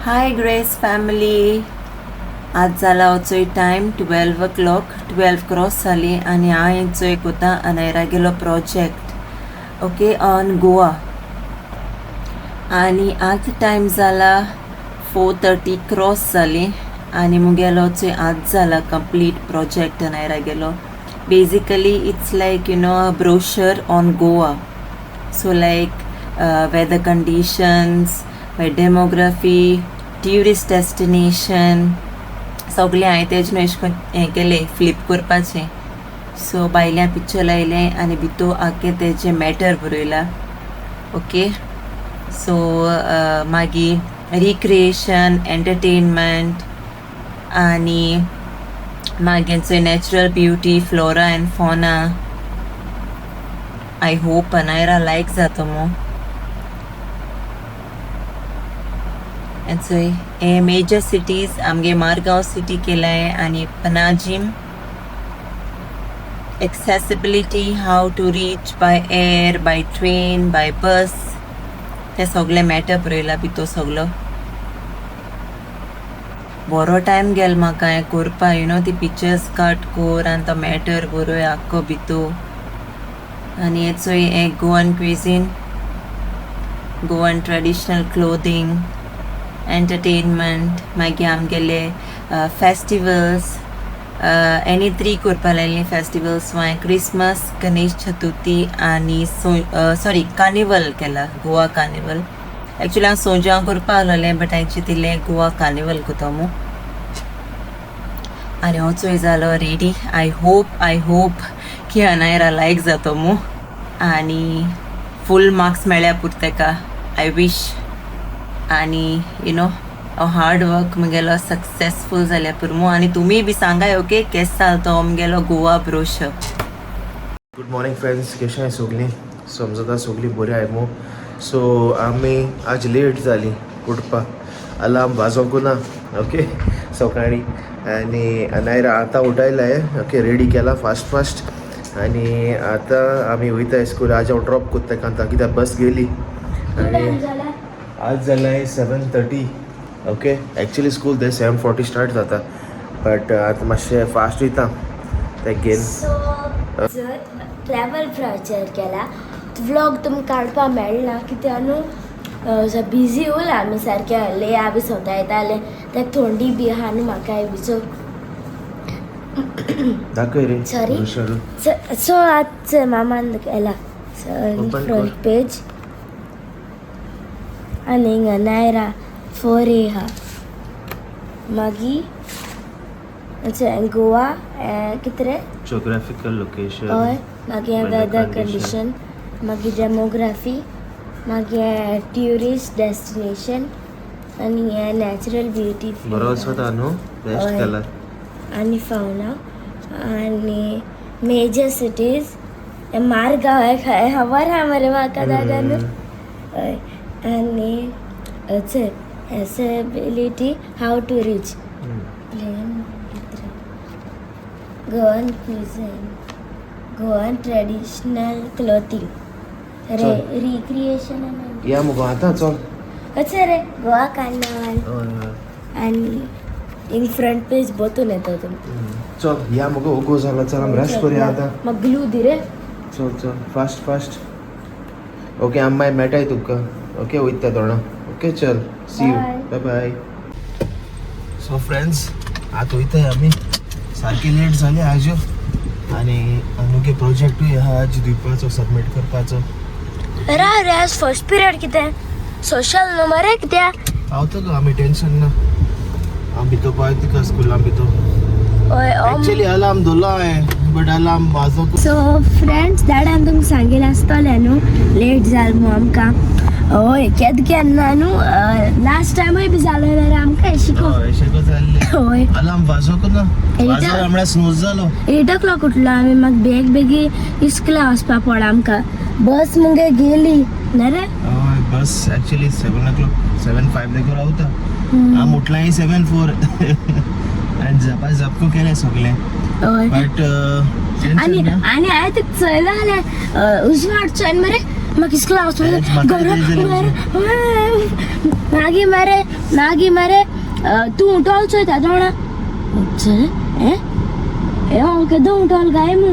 हाय grace family. आज जाला वचोय time 12 o'clock. 12 cross जाली आनी हांव चोय कोता अनायरा गेलो प्रोजेक्ट ओके ऑन गोवा. आनी आज टायम जाला 4:30 क्रॉस जाली आनी मुगेलो चोय आज जाला कंप्लीट प्रोजेक्ट अनायरा गेलो. Basically it's like a brochure on Goa. So like weather conditions, demography, tourist destination सगळें हांवें तेजें अशें करून हें केलें फ्लिप करपाचें. सो भायल्यान पिक्चर लायलें आनी भितर आख्खें तेजें मॅटर बरयलां. ओके सो मागीर रिक्रिएशन, एंटरटेनमेंट आनी मागीर चोय natural beauty, flora and fauna. I hope अनायरा लायक जाता मो. एंड सो हे मेजर सिटीज आमगे मारगांव सिटी केलाय आनी Panjim. Accessibility, how to reach by air, by train, by bus, ते सगळे मॅटर बरयला भितर सगळो. बरो टायम गेल म्हाका हें करपा ती पिक्चर्स कट कोर आनी तो मॅटर बरोय आख्खो भितर. आनी हे चोय हे Goan cuisine, Goan traditional clothing, entertainment, मागीर आमगेले फेस्टिवल्स. एनी 3 करपा लायली फेस्टिवल्स. वाय क्रिसमस, गणेश चतुर्थी आनी सॉरी कार्निवल केला, गोवा कार्निवल. एक्चुअली हांव सोजां करपा आसलेलें बट हांवें चिंतिल्लें गोवा कार्निवल कोता मू. आनी हो चोय जालो रेडी. आय होप की अनायरा लायक जातो मू आनी फूल मार्क्स मेळ्ळ्या पुरो तेका. आय विश आनी हार्ड वर्क मुगेलो सक्सेसफूल जाल्या पुरमू. आनी तुमी बी सांगाय ओके केस जाल तो मुगेलो Goa brochure. Good morning friends, कशें आहाय सगलीं? समजता सगलीं बरी आहाय मू. सो आमी आज लेट जाली उठपा. अलार्म वाजोंकू ना ओके सकाळीं. आनी अनायरा आतां उठयलाय ओके, रेडी केला फास्ट आनी आतां आमी वयताय स्कूल. आज हांव ड्रॉप कोत्ता ताका कित्याक बस गेली. आनी आज जाल्यार 7:30 ओके. एक्चुअली स्कूल ते 7:40 स्टार्ट जाता बट आतां मातशें फास्ट वयता ते घेन. जर ट्रॅवल ब्राउचर केला व्लॉग तुमकां काडपा मेळना कित्याक न्हू बिजी उरला आमी सारके लेया बी सोंता येताले. ते थंडी बी आहा न्हू म्हाकाय बी. दाखय रे सॉरी. सो आज मामान केला फ्रंट पेज आनी हिंगा नायरा 4A हा. मागीर गोवा कितें रे जिओग्राफिकल लोकेशन. हय. मागीर वेदर कंडिशन, मागीर डेमोग्राफी, मागीर ट्युरिस्ट डेस्टिनेशन आनी हे नॅचरल ब्युटी. बरो आसा न्हू, बेस्ट केला. आनी फावना आनी मेजर सिटीज. मारगांव खबर आहा मरे म्हाका जागा न्हू. हय. आनी accessibility, how to reach, plane, Goan cuisine, Goan traditional clothing, recreation या मुगो आतां चल. अच्छा रे गोवा कार्निवल आनी हिंग फ्रंट पेज बतून येता तुमकां. चल या मुगो ओगो जाला. चल आमी रश करूया आतां. म्हाका ग्लू दी रे. चल फास्ट ओके. आमी मागीर मेळटाय तुका ओके वयता दोना ओके. चल see you, bye bye. So friends आतां वयताय आमी. सारकी लेट जाली आज आनी अनुगे प्रोजेक्टूय आहा आज दिवपाचो, सबमीट करपाचो. राव रे आज फर्स्ट पिरियड कितें सोशल न्हू मरे कित्याक पावता गो आमी, टेन्शन ना. आमी भितर पावता तुका स्कुलान भितर. एक्चुअली अलार्म दवरलो हांवें बट अलार्म वाजोंक. सो फ्रेंड्स दाडान तुमकां सांगिल्लें आसतलें न्हू लेट जाल मू आमकां. हय केन्ना न्हू लास्ट टायमूय बी जालें रे आमकां शिको. हय अलार्म वाजोंक ना. वाजोलो म्हळ्यार स्नूज जालो. 8 o'clock उठलो आमी. म्हाका बेगीन इस्कुला वचपा पडा आमकां. बस मुगे गेली ना रे. हय बस एक्चुअली 7 o'clock 7:05 देखून रावता. आम उठलाय 7:04 आनी झपको केलें सगलें. हय बट आनी हांवें तुका चयलां जाल्यार उजवाड चोयन मरे म्हाका इसकला मागी मरे तू उठोल चोयता जाणा ए हांव केदो उठोल काय मु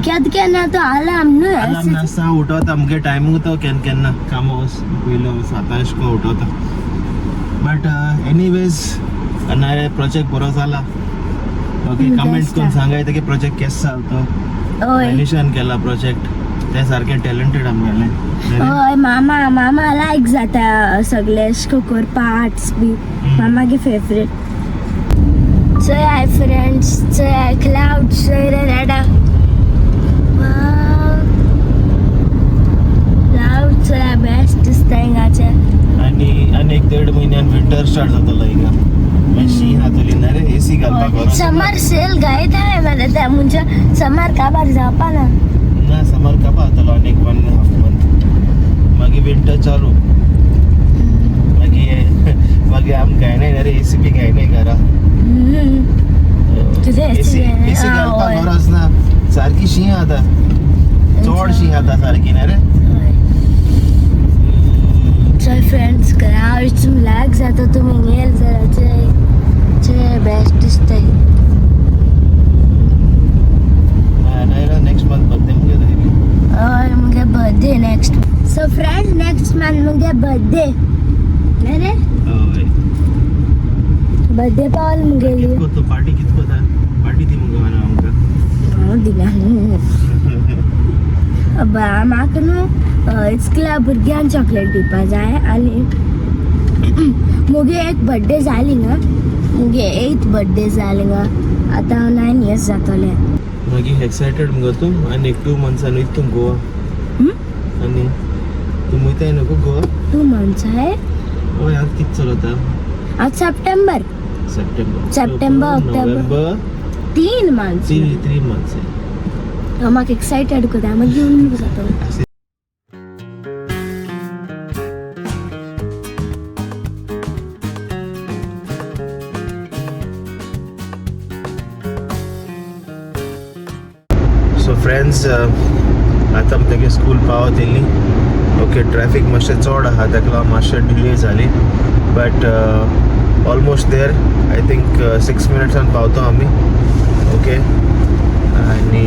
केद केन्ना तो आलाम न्हू अलार्म नासता उठवता आमगे टायमूंग तो केन्ना कामा पयलो 7 को उठवता बट एनीवेज नारे प्रोजेक्ट बरो जाला ओके कमेंट्स करून सांगायता की प्रोजेक्ट केस चलतो मनीषान केला प्रोजेक्ट ते सारखे टॅलेंटेड आमगेले हय मामा लायक जाता सगळे करपा आर्ट्स बी मामागे फेवरेट चोय हाय फ्रेंड्स चोय हाय क्लाउड चोय रे रेडा क्लाउड चोय बेस्ट दिसता हिंगाचे आणि 1.5 महिन्यान विंटर स्टार्ट जातलो हिंगा मातशी हातुली ना रे एसी घालपाक समर सेल गायत आहे मला त्या म्हणजे समर काबार जावपा ना समर काबार जातलो आणि 1.5 मंथ मागीर विंटर चालू मागीर आम काय नाही रे एसी बी काय नाही घरा एसी घालपाक गरज ना सारकी शी आता चड शी आता सारकी ना रे चल फ्रेंड्स क्लाउड्स लाग जाता तुम्ही येल जरा चे बेस्ट दिसतंय नाही नेक्स्ट मंथ बर्थडे मुगे जायली और मुगे birthday next so friends next month मुगे बर्थडे मेरे बर्थडे पावल मुगे कितको तो पार्टी कितको था पार्टी थी मुगे वाला आमका दिला अब म्हाका न्हू इतल्या भुरग्यांक चॉकलेट दिवपा जाय आनी मुगे एक बर्थडे जाली ना मुगे 8th बर्थडे जाली गा आतां 9 years जातले मागीर एक्सायटेड मुगो तूं आनी 2 मंथ्सान वयता तूं गोवा आनी तूं वयताय नको गोवा 2 months आहे हय आज कित चलता आज September October November 3 months 3 months म्हाका एक्सायटेड कोता मागीर घेवन जातो सो फ्रेंड्स आतां तेगे स्कूल पावत येयली ओके ट्रॅफिक मातशें चड आहा ताका लागून मातशें डिले जाली but almost there I think 6 मिनट्सान पावतो आमी ओके आनी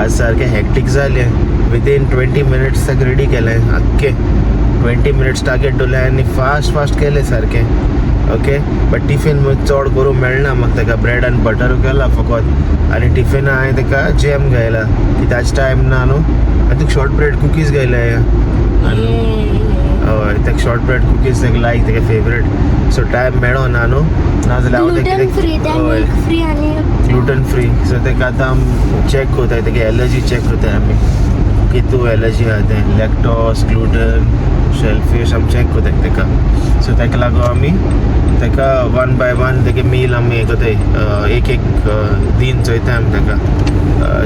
आज सारकें हॅक्टीक जालें विदीन 20 मिनट्स तक रेडी केलें आख्खें 20 मिनट्स टार्गेट दवरलें आनी फास्ट केलें सारकें ओके बट टिफीन चड करूंक मेळना म्हाका ताका ब्रेड आनी बटर केला फकत आनी टिफीन हांवें ताका जॅम घायला कित्याच टायम ना न्हू आनी तुका शॉर्ट ब्रेड कुकीज घायले हय ताका शॉर्ट ब्रेड कुकीज ताका लायक ताका फेवरेट सो टायम मेळो ना न्हू नाजाल्यार हांव ग्लुटन फ्री सो ताका आतां चॅक कोताय ताका एलर्जी चॅक कोताय आमी कितू एलर्जी आहा तें लॅक्टोज ग्लुटन शेलफिश आमी चॅक कोताय ताका सो ताका लागून आमी ताका 1 by 1 तागे मील आमी हें कोताय एक दीन चोयताय आमी ताका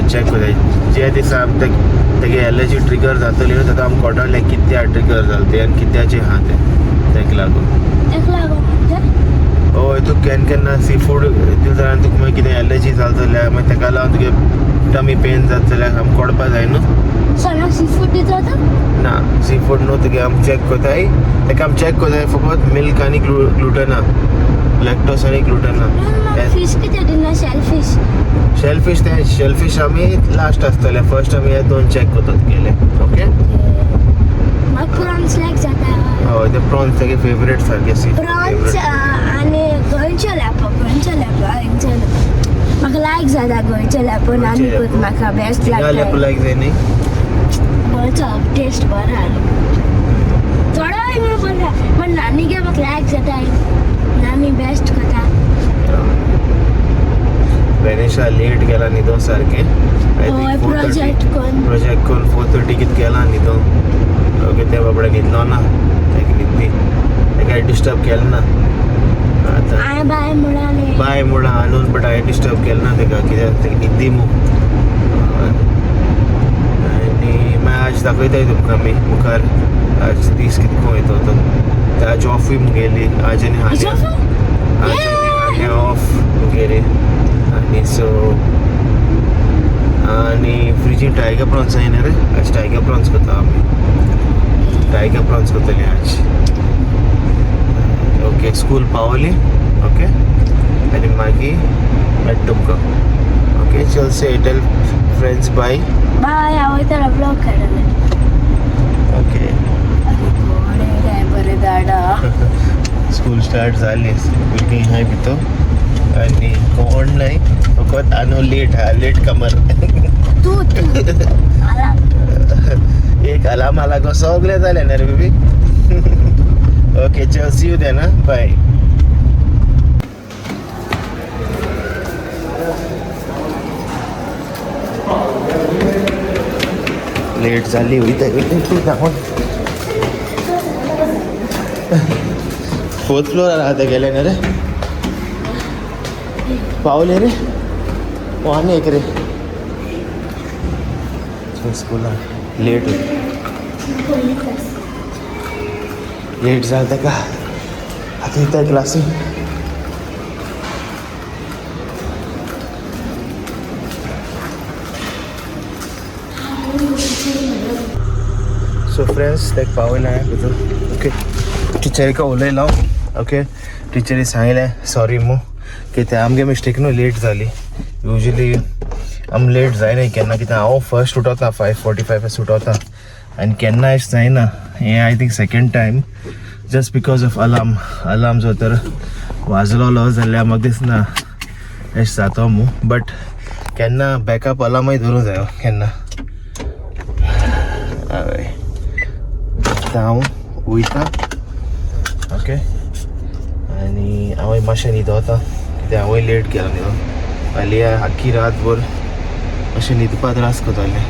चॅक कोताय जे दिसा आमी तेगे एलर्जी ट्रिगर जातली न्हू ताका आमी कळटलें कित्या ट्रिगर जालें तें आनी कित्याचें आहा तें ताका लागून हय तूं केन्ना सी फूड दिवं जाल्यार तुका मागीर कितें एलर्जी जाल जाल्यार मागीर ताका लागून तुगे टमी पेन जाता जाल्यार आमी कळपा जाय न्हू सी फूड दिता ना सी फूड न्हू तुगे आमी चॅक कोताय ताका आमी चॅक कोताय फकत मिल्क आनी ग्लुटना लॅक्टोज आनी ग्लुटना फिश कितें दिना शेलफिश आमी लास्ट आसतले फर्स्ट आमी हे 2 चॅक कोतात गेले ओके प्रॉन्स लायक जाता हय ते प्रॉन्स तेगे फेवरेट सारके सी प्रॉन्स आनी गोंयचे लेपो म्हाका लायक जाता गोंयचे लेपो आनी म्हाका बेस्ट लागता लेपो लायक जाय न्ही गोंयचो टेस्ट बरो आहा थोडो म्हणून बरो पण नानीगे म्हाका लायक जाता नानी बेस्ट करता बेनेशा लेट गेला न्हिदो सारकें प्रोजेक्ट कोन 4:30 कित गेला न्हिदो ओके ते बाबडे न्हिदलो ना ताका न्हिदली ताका डिस्टर्ब केलें ना आतां बाय म्हणून आणून बट हांवें डिस्टर्ब केलें ना ताका कित्याक ताका न्हिदली मू आनी मागीर आज दाखयताय तुमकां आमी मुखार आज दीस कितको वयतो तो आज ऑफूय मुगेली आज आनी हाजें ऑफ मुगेली आनी सो आनी आणि फ्रिजीन टायगर प्रॉन्स आहे ना रे आज टायगर प्रॉन्स करता आम्ही टायगर प्रॉन्स करतले आज ओके स्कूल पावली ओके आणि मागीर मेट तुमकां ओके चल से टेल फ्रेंड्स बाय बाय हांव वयतां ब्लॉग काडले ओके बरें दाडा स्कूल स्टार्ट जाली भुरगीं हाय भितर आणि कोण नाही फकत आनो लेट कमर तू एक अलार्म आला गो सगळे जाले ना रे बेबी ओके चल see you then bye late जाली वयता जावन फोर्थ फ्लोर राहता गेले ना रे पावले रे वाने एक रे स्कूल लेट लेट जाता का आता येत आहे क्लासी सो फ्रेंड्स तेक पावयलें हांवें भितर ओके टिचरीक उलयलो ओके टिचरी सांगलें सॉरी मू कित्याक आमगे मिस्टेक न्हू लेट जाली युजली आम लेट जायना केन्ना कित्याक हांव फर्स्ट उठोता 5:45 उठोता आनी केन्ना अशें जायना हें I think second time just because of alarm जो तर वाजलोलो जाल्यार म्हाका दिसना अशें जाता मू बट केन्ना बॅकअप अलार्मूय धरूं जायो केन्ना हय हांव वयता ओके आनी हांव मातशें न्हिदोता कित्याक हांवूय लेट केलो न्हिदो फाल्यां आख्खी रातभर अशें न्हिदपा त्रास करतालें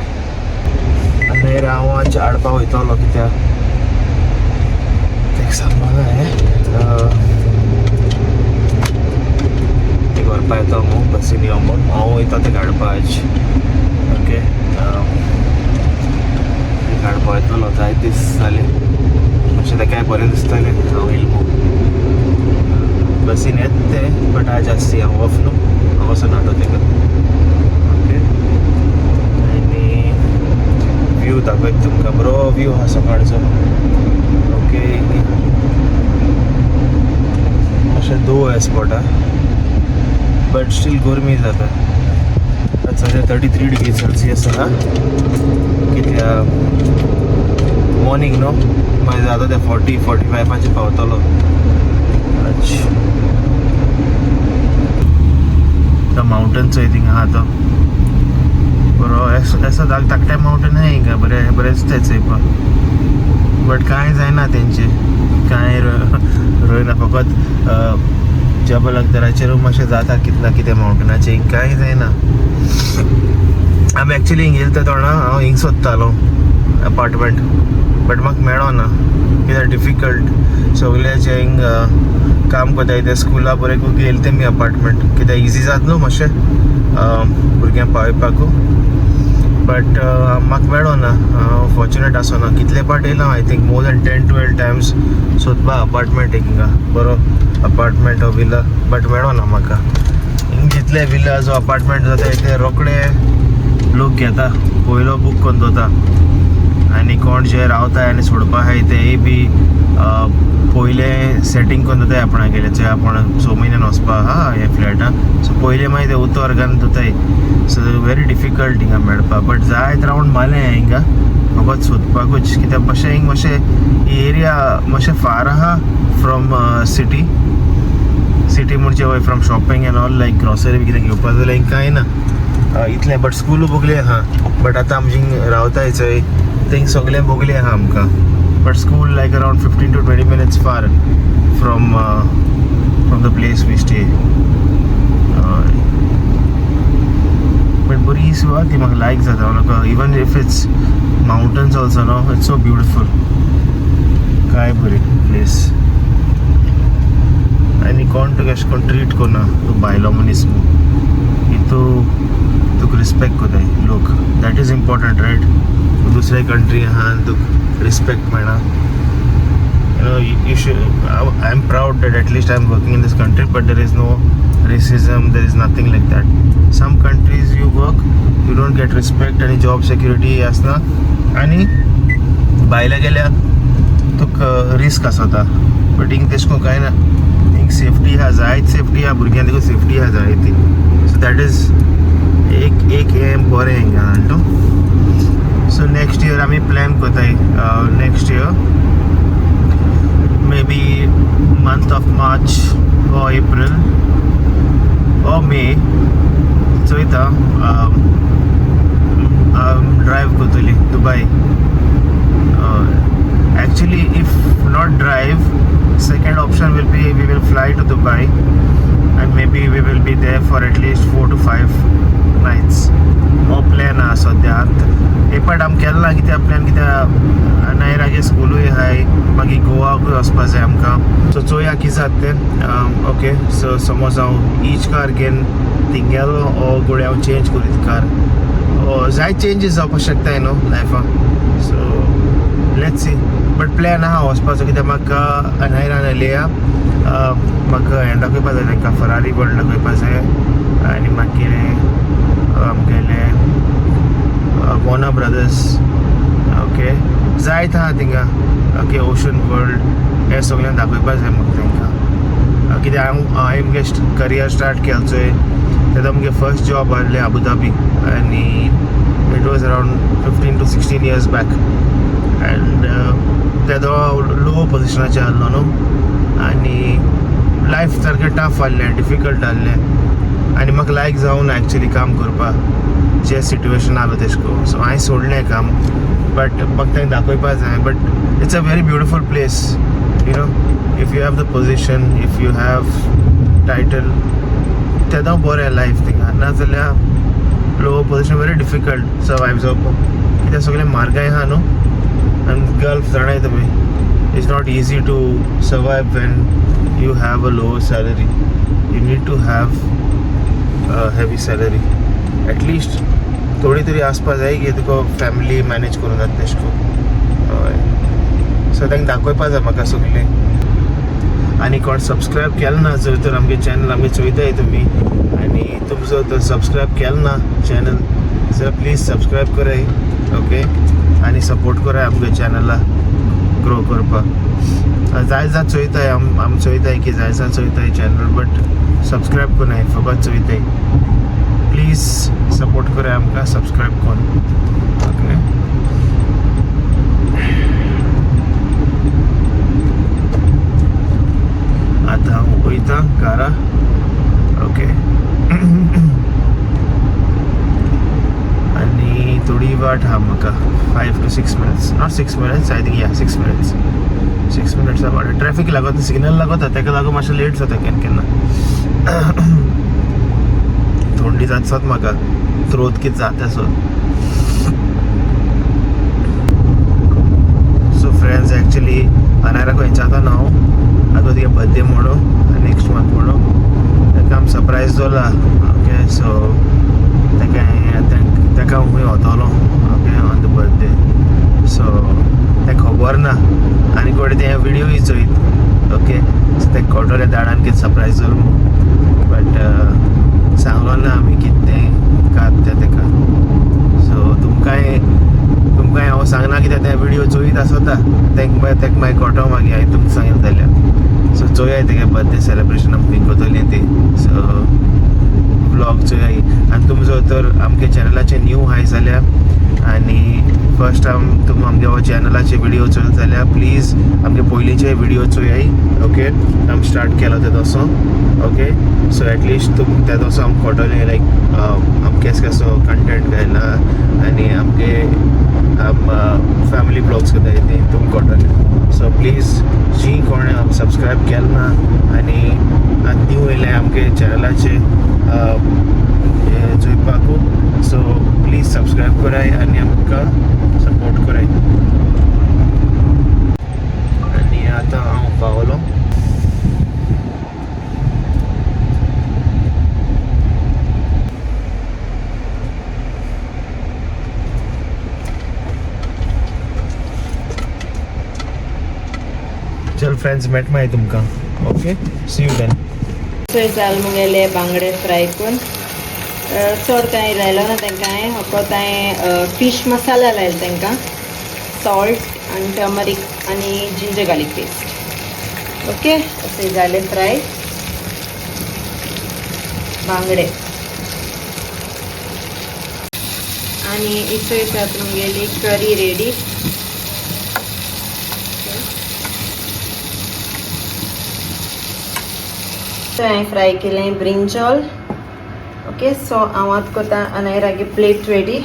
आनी हांव आज हाडपाक वयतलो कित्याक तेका सांगपाक जाय ते व्हरपा येता न्हू बसीन यो म्हूण हांव वयता तेका हाडपा आज ओके तेका हाडपा येतलो जाय दीस जाले मातशें तेकाय बरें दिसतालें हांव येयलो म्हूण बसीन येत ते बट आज आसती हांव ऑफ न्हू हांव वचून हाडो तेका ओके आनी व्यू दाखयता तुमकां बरो व्यू आहा सकाळचो ओके अशें दो हे स्पॉट आहा बट स्टील गरमी जाता सध्या 33 डिग्री सेल्सियस आहा कित्याक मॉर्निंग न्हू मागीर जाता ते 40-45 पावतलो तो माउंटन चो थिंग आहा तो बरो ऐसा धाकटे माउंटन है हिंगा बरे दिसता चोयपाक बट कांय जायना तेंचे कांय रोयना फकत जबल अख्तराचेर मातशें जाता कितना कितें माउंटनाचेर हिंग कांय जायना आमी एक्चुली हिंग येयले तोणा हांव हिंग सोदतालो अपार्टमेंट बट म्हाका मेळोना कित्याक डिफिकल्ट सगळे जे हिंग काम कोताय ते स्कुला बरें गेले ते मी अपार्टमेंट कित्याक इजी जाता न्हू मातशें भुरग्यांक पावयपाकू बट म्हाका मेळोना हांव फॉर्च्युनेट आसोना कितले पाट येयला I think more than 10-12 times सोदपा अपार्टमेंट एक हिंगा बरो अपार्टमेंट हो विला बट मेळोना म्हाका हिंग जितले विला जो अपार्टमेंट जाता ते रोखडे लोक घेता पयलो बूक करून दवरता आनी कोण जे रावताय आनी सोडपा आहाय तेय बी पयले सेटींग करून दवरताय आपणागेले जे आपण 6 म्हयन्यान वचपा आहा हे फ्लॅटान सो पयले मागीर ते उतर घालून दवरताय सो वेरी डिफिकल्ट हिंगा मेळपा बट जायत रावंड मारलें हिंगा फकत सोदपाकूच कित्याक मातशें हिंग मातशें ही एरिया मातशें फार आहा फ्रॉम सिटी म्हणजे वय from shopping and all like grocery बी कितें घेवपा जाल्यार हिंग कांय ना इतलें बट स्कूल बोगले आहा बट आतां आमची हिंग रावताय चोय थिंग सगळें बोगले आहा आमकां but school like around 15 to 20 minutes far from the place we stay but बरी सुवात ती म्हाका लायक जाता म्हाका even if it's mountains also no it's so beautiful काय बरी प्लेस आनी कोण तुका अशें कोन्न ट्रीट करना तूं भायलो मनीस तुका रिस्पेक्ट कोताय लोक दॅट इज इम्पॉर्टंट रायट दुसरे कंट्री आहा आनी तुका रिस्पेक्ट मेळना you should I'm proud that at least I'm working in this country but there is no racism there is nothing like that some countries you work you don't don't get respect आनी job security आसना आनी भायल्या गेल्या तुका risk आसता but हिंग तेश कोन कांय ना हिंग सेफ्टी आहा जायत सेफ्टी आहा भुरग्यांक देखून सेफ्टी आहा जायती सो दॅट इज एक हें बरें हिंगा न्हू सो नेक्स्ट इयर आमी प्लॅन कोताय next year may be month of March or April or May चोयता ड्राइव कोतली Dubai actually if not drive second option will be we will fly to Dubai and maybe we will be there for at least 4 to 5 nights हो plan आहा सद्याक एपाट आमी केन्ना कित्याक plan कित्याक नायरागे स्कूलूय आहाय मागीर गोवाकूय वचपा जाय आमकां सो चोया कितें जाता तें ओके सो समज हांव ईच कार घेवन थिंग गेलो ओ घोडये हांव चेंज करीत कार जायत चेंजीस जावपाक शकताय न्हू लायफान so let's see but plan आहा वचपाचो कित्याक म्हाका नायरान येयल्या म्हाका हें दाखयपा जाय तांकां फरारी वर्ल्ड दाखयपा जाय आनी मागीर आमगेले वॉर्नर ब्रदर्स ओके जायत आहा थिंगा ओके ओशन वर्ल्ड हें सगळ्यांक दाखयपा जाय म्हाका तांकां कित्याक हांवें मुगे करियर स्टार्ट केलो चोय तेन्ना मुगे फर्स्ट जॉब आहलें अबुधाबी आनी it was around 15 to 16 years back and तेदो लो पोजिशनाचेर आहलो न्हू आनी लायफ सारकें टफ आहलें डिफिकल्ट आहलें आनी म्हाका लायक जावना एक्चुली काम करपाक जे सिट्युएशन आहलो तेशको सो हांवें सोडलें काम बट म्हाका तें दाखयपा जाय but it's a very beautiful place you know if you have the position if you have title तेदो बरें लायफ थिंगा नाजाल्यार low position very difficult survive जावपाक कित्याक सगळें म्हारगाय आहा न्हू आनी गल्फ जाणाय तुमी it's not easy to survive when you have a low salary you need to have heavy salary at least थोडी तरी आसपा जाय की तुका फॅमिली मॅनेज करूं जाता तेशको हय सो तांकां दाखोवपा जाय म्हाका सगळें आनी कोण सबस्क्रायब केलें ना जर तर आमगे चॅनल आमी चोयताय तुमी आनी तुमी जर तर सबस्क्रायब केलें ना चॅनल जाल्यार प्लीज सबस्क्रायब कराय ओके आनी सपोर्ट कराय आमगे चॅनला ग्रो करपाक जाय चोयताय आमी चोयताय की जाय चोयताय चॅनल बट सबस्क्रायब कोनाय फकत चोयताय प्लीज सपोर्ट कराय आमकां सबस्क्रायब कोन ओके आतां हांव वयता घरा ओके आनी थोडी वाट आहा म्हाका 5 to 6 minutes not 6 minutes I think 6 minutes 6 minutes वाट ट्रॅफिक लागता सिग्नल लागता तेका लागून मातशें लेट जाता केन्ना थंडी जाता म्हाका थ्रोत कितें जाता सो फ्रेंड्स एक्चुली अनायरा खंयच्या आतां हांव आतां तिगे बर्थडे म्हणून नेक्स्ट मंथ म्हणून ताका आमी सरप्रायज दवरला ओके सो ताका हांव खंय वतलो okay on the birthday so ताका खबर ना आनी कोण ते विडियोय चोयत ओके सो ताका कळटलें दाडान कितें सरप्रायज दवर बट सांगलो ना आमी कितें तें कात तें ताका सो तुमकांय हांव सांगना कित्याक ते विडियो चोयत आसता ताका मागीर कळटो मागीर हांवें तुमकां सांगितलें जाल्यार सो चोयाय तेगे बर्थडे सेलिब्रेशन आमी खंय कोतलीं ती सो ब्लॉग चोयाय आनी तुमी जर तर आमगे चॅनलाचेर न्यू आहाय जाल्यार आनी फर्स्ट टायम तुमी आमगे हो चॅनलाचे विडियो चोयत जाल्यार प्लीज आमगे पयलींचे विडियो चोयाय ओके आमी स्टार्ट केलो ते तसो ओके सो एटलिस्ट तुमी ते तसो आमकां कळटलें लायक आमी केसो कसो कंटेंट घायला आनी आमगे फॅमिली ब्लॉग्स करताय ते तुमकां कळटलें सो प्लीज जी कोणें सबस्क्रायब केलें ना आनी न्यू येयलें आमगे चॅनलाचे चोयपाकू सो प्लीज सबस्क्रायब कराय आनी आमकां सपोर्ट कराय आनी आतां हांव पावलो चल फ्रेंड्स मेट मागीर तुमकां okay see you then so जाल मुगेले बांगडे फ्राय करून चड कांय लायलो ना तांकां हांवें फकत हांवें फीश मसाला लायलो तांकां सॉल्ट आनी टर्मरीक आनी जिंजर गार्लीक पेस्ट ओके अशें जालें फ्राय बांगडे आनी इसोय तातूंत गेली करी रेडी हांवें फ्राय केलें ब्रिंजॉल ओके सो हांव आतां कोता आनी रागी प्लेट रेडी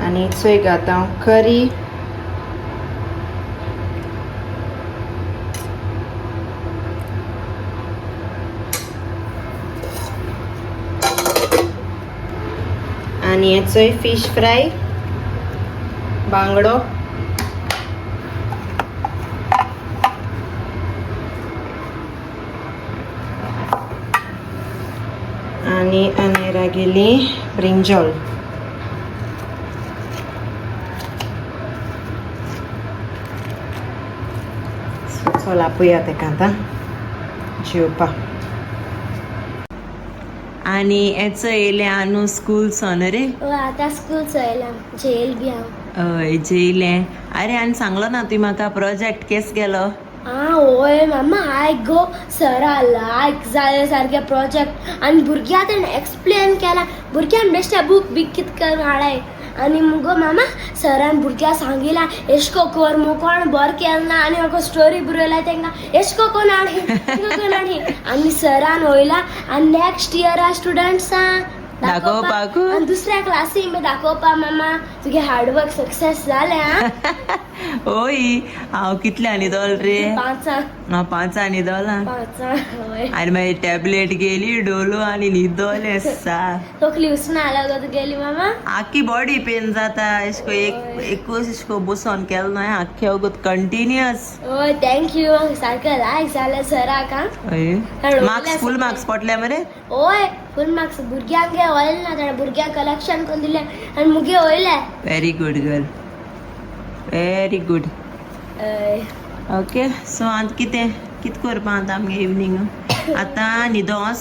आनी चोय घाता हांव करी आनी हेचोय फीश फ्राय बांगडो आनी अनेरा गेली ब्रिंजॉल चल आपुया तेका आतां जेवपा आनी हेचो येयलें आनू स्कूल सोन रे आतां स्कूल चोयलां जेल बी हांव हय जेयलें अरे आनी सांगलो ना तुवें म्हाका प्रोजेक्ट केस गेलो ओय मामा आयक गो सरा लायक जालें सारकें प्रोजेक्ट आनी भुरग्यां तेणें एक्सप्लेन केलां भुरग्यां बेश्टे बूक बी कित करून हाडाय आनी मुगो मामा सरान भुरग्यां सांगिलां एशको कर मू कोण बर केलें ना आनी म्हाका स्टोरी बरयल्या तेंकां एशको कोन हाडी आनी सरान वयला आनी नेक्स्ट इयरा स्टुडंट्सांक दाखोवपाक आनी दुसऱ्या क्लासीक बी दाखोवपा मामा तुगे हार्डवर्क सक्सेस जालें आं ओय हांव कितल्यांनी दोल रे 5 हांव 5 न्हिदोलां 5 हय आनी मागीर टॅबलेट गेली डोलो आनी न्हिदोलें सा तकली उसना आल्या गो तुगेली मामा आख्खी बॉडी पेन जाता एशको एकूच एशको बसोन केलो न्हय आख्खे वगत कंटिन्युअस ओय थँक्यू सारकें लायक जालें सराक आं मार्क्स फूल मार्क्स पडले मरे ओय फूल मार्क्स भुरग्यांक वयले ना ताणें भुरग्यांक कलेक्शन करून दिलें आनी मुगे वयले very good girl very good हय ओके सो आतां कितें करपा आतां आमगे इवनिंग आतां न्हिदोस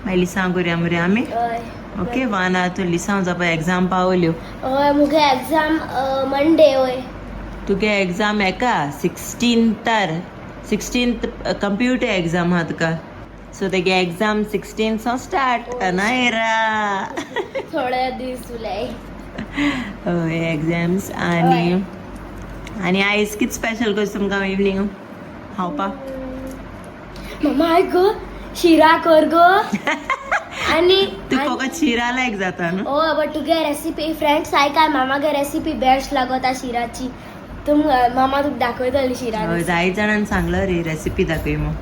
मागीर लिसांव करया मरे आमी हय ओके 1 आतां लिसांव जावपा एग्जाम पावल्यो हय मुगे एग्जाम मंडे वय तुगे एग्जाम हेका 16th कंप्युटर एग्जाम आहा तुका सो तेगे exam 16th so start Anaira थोडे दीस उलय हय एग्जाम्स आनी आयज कितें स्पेशल करता तुमकां इवनिंग खावपा मामा आयक गो शिरा कर गो आनी तू फकत शिरा लायक जाता न्हू ओ बट तुगे रेसिपी फ्रेंड्स आयकाय मामागे रेसिपी बेस्ट लागता शिराची मामा तुका दाखयतली शिरा हय 10 जाणांनी सांगलो रे रेसिपी दाखय मग